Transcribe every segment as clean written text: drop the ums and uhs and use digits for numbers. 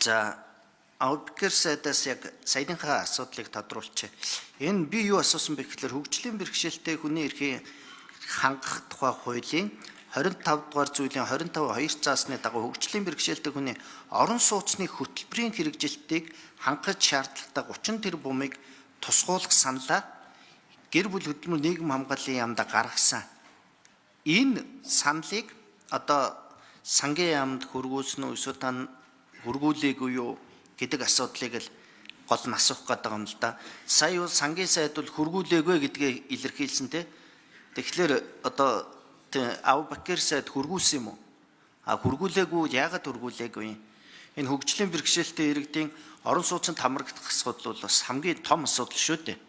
За Аудгер сайдаас яг саяныхаа асуудлыг тодруулчих. Энэ би юу асуусан бэ гэхээр хөгжлийн бэрхшээлтэй хүний эрхийн хангах тухай хуулийн 25 дугаар зүйлийн 25 2 заасны дагуу хөгжлийн бэрхшээлтэй хүний орон сууцны хөтөлбөрийн хэрэгжилтийг хангах шаардлагатай 30 тэрбумыг тусгуулах саналаа гэр бүл хөдөлмөр нийгэм хамгааллын яамда гаргасан. Энэ саналыг одоо сангийн яамд хөргүүлсэн үү эсвэл та хөргүүлээгүй юу гэдэг асуудлыг л гол нь асуух гэдэг юм л да. Сая бол сангийн сайд бол хөргүүлээгүй гэдгээ илэрхийлсэн те. Тэгэхээр одоо Аудгер сайд хөргүүлсэн юм уу? Хөргүүлээгүй яагаад хөргүүлээгүй? Энэ хөгжлийн бэрхшээлтэй иргэдийн орон сууцнд хамрагдах асуудал бол бас хамгийн том асуудал шүү дээ.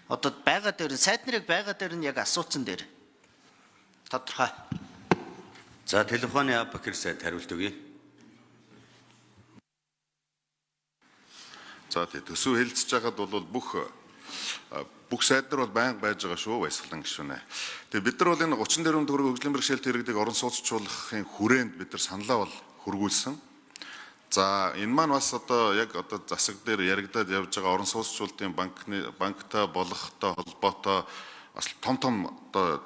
Одоо байга дээр сайд нарыг байга дээр нь яг асуусан дээр тодорхой. За телефоны Аудгер сайд хариулт өгье. За төсөв хэлэлцэж байгаад бол бүх сайд нар бол байнга байж байгаа шүү Баясгалан гишүүнэ. Тэгээ бид нар бол энэ 30 тэрбум төгрөг хөгжлийн бэрхшээлтэй иргэдийг орон сууцчлуулахын хүрээнд бид нар саналаа бол хөргүүлсэн. За энэ маань бас одоо яг одоо засаг дээр яригадаад явж байгаа орон сууцчлалтын банктай болохтой холбоотой бас том одоо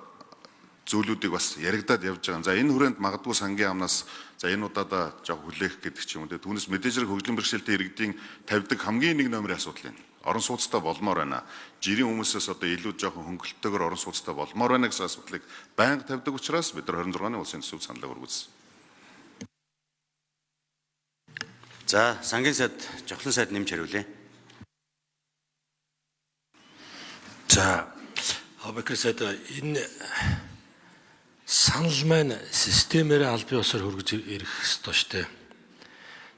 зүйлүүдийг бас яригадаад явж байгаа. За энэ хүрээнд магадгүй сангийн амнаас за энэ удаадаа жоо хүлээх гэдэг ч юм уу. Түүнээс мэдээж хэрэг хөгжлийн бэрхшээлтэй иргэдийн тавьдаг хамгийн нэг номерын асуудал юм. Орон сууцтай болмоор байна. Жирийн хүмүүсээс одоо илүү жоохон хөнгөлөлтөөр орон сууцтай болмоор байна гэсэн асуудлыг байнга тавьдаг учраас бид нар 26-ны улсын төсөв саналаа хөргүүлсэн. За сангийн сайд жохлон сайд нэмж хариулъя. За Аудгер сайд энэ санал маань системээр аль бие усаар хөргөж ирэх ёстой шүү дээ.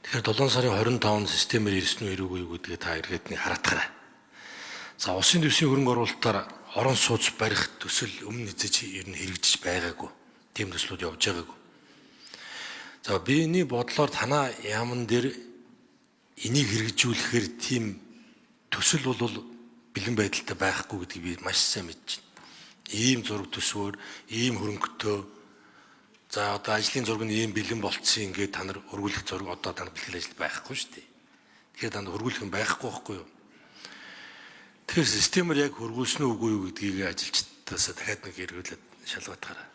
Тэгэхээр 7 сарын 25-нд системээр ирсэн үү ирээгүй юу гэдгээ та иргэдний хараатаарай. За улсын дэвсийн хөрөнгө оруулалтаар орон сууц барих төсөл өмнө эзэж ер нь хэрэгжиж байгаагүй. Тийм төслүүд явж байгаагүй. За биений бодлоор танаа яамн дээр энийг хэрэгжүүлэхээр тийм төсөл бол бэлэн байдалтай байхгүй гэдгийг би маш сайн мэдэж байна. Ийм зураг төсвөр, ийм хөрөнгөтэй. За одоо ажлын зураг нь ийм бэлэн болцсон ингээд та нар хөргүүлэх зураг одоо та нар бэлтгэл ажил байхгүй шүү дээ. Тэгэхээр та нар хөргүүлэх юм байхгүй байхгүй юу? Тэгэхээр системээр яг хөргүүлсэн үү үгүй юу гэдгийг ажилчдаас дахиад нэг эргүүлээд шалгуулахаарай.